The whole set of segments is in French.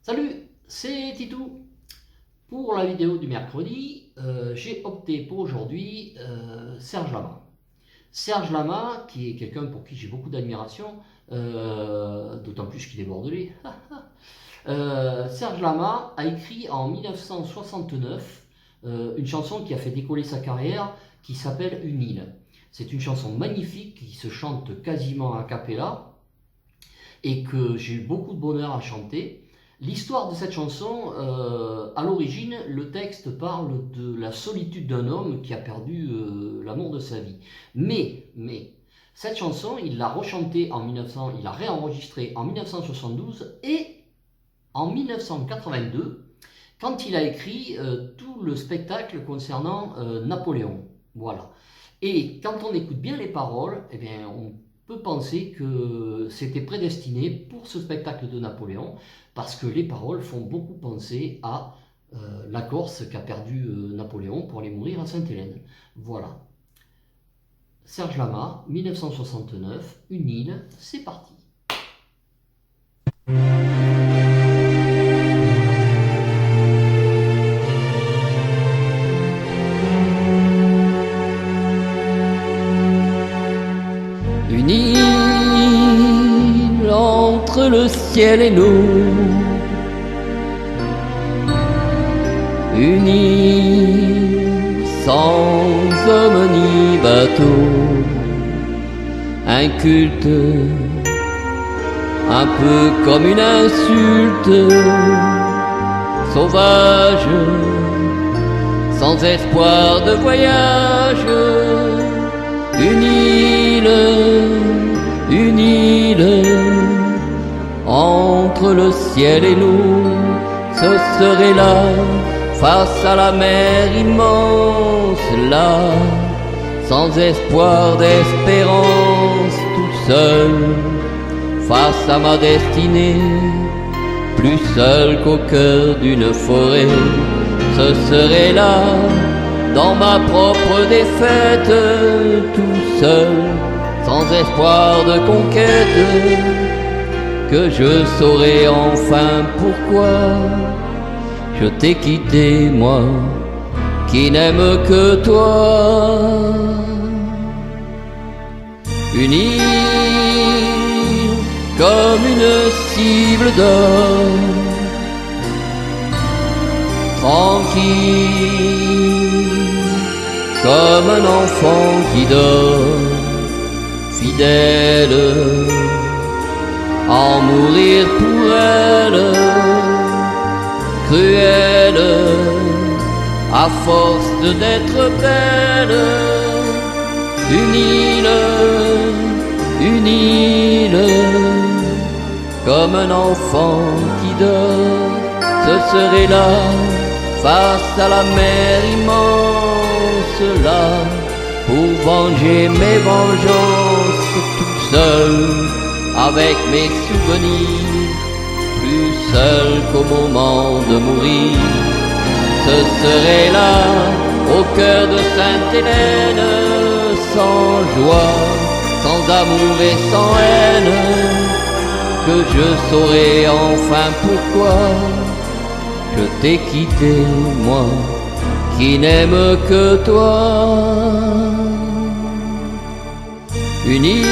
Salut, c'est Titou. Pour la vidéo du mercredi, j'ai opté pour aujourd'hui Serge Lama. Serge Lama, qui est quelqu'un pour qui j'ai beaucoup d'admiration, d'autant plus qu'il est bordelais. Serge Lama a écrit en 1969 une chanson qui a fait décoller sa carrière, qui s'appelle Une île. C'est une chanson magnifique qui se chante quasiment a cappella et que j'ai eu beaucoup de bonheur à chanter. L'histoire de cette chanson, à l'origine, le texte parle de la solitude d'un homme qui a perdu l'amour de sa vie. Mais, cette chanson, il l'a rechantée il l'a réenregistrée en 1972 et en 1982, quand il a écrit tout le spectacle concernant Napoléon. Voilà. Et quand on écoute bien les paroles, eh bien, on peut penser que c'était prédestiné pour ce spectacle de Napoléon, parce que les paroles font beaucoup penser à la Corse qu'a perdu Napoléon pour aller mourir à Sainte-Hélène. Voilà. Serge Lama, 1969, Une île, c'est parti. Une île entre le ciel et nous, une île sans homme ni bateau, un culte un peu comme une insulte, sauvage, sans espoir de voyage. Une île, entre le ciel et nous, ce serait là, face à la mer immense, là, sans espoir d'espérance, tout seul, face à ma destinée, plus seul qu'au cœur d'une forêt, ce serait là, dans ma propre défaite, tout seul, sans espoir de conquête, que je saurais enfin pourquoi je t'ai quitté, moi, qui n'aime que toi. Une île comme une cible d'or, tranquille comme un enfant qui dort, fidèle, en mourir pour elle, cruelle, à force d'être belle. Une île, comme un enfant qui dort, ce serait là, face à la mer immense, là, pour venger mes vengeances, tout seul, avec mes souvenirs, plus seul qu'au moment de mourir. Ce serait là, au cœur de Sainte-Hélène, sans joie, sans amour et sans haine, que je saurais enfin pourquoi je t'ai quitté, moi, qui n'aime que toi. Une île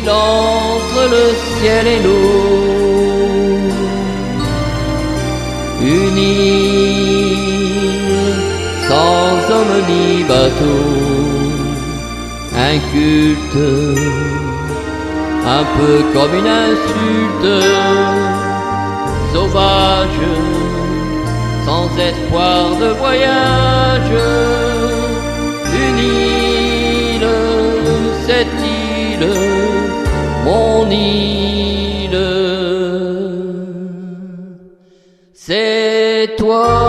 entre le ciel et l'eau, une île sans homme ni bateau, un culte un peu comme une insulte, sauvage, sans espoir de voyage. Une île, cette île, mon île, c'est toi.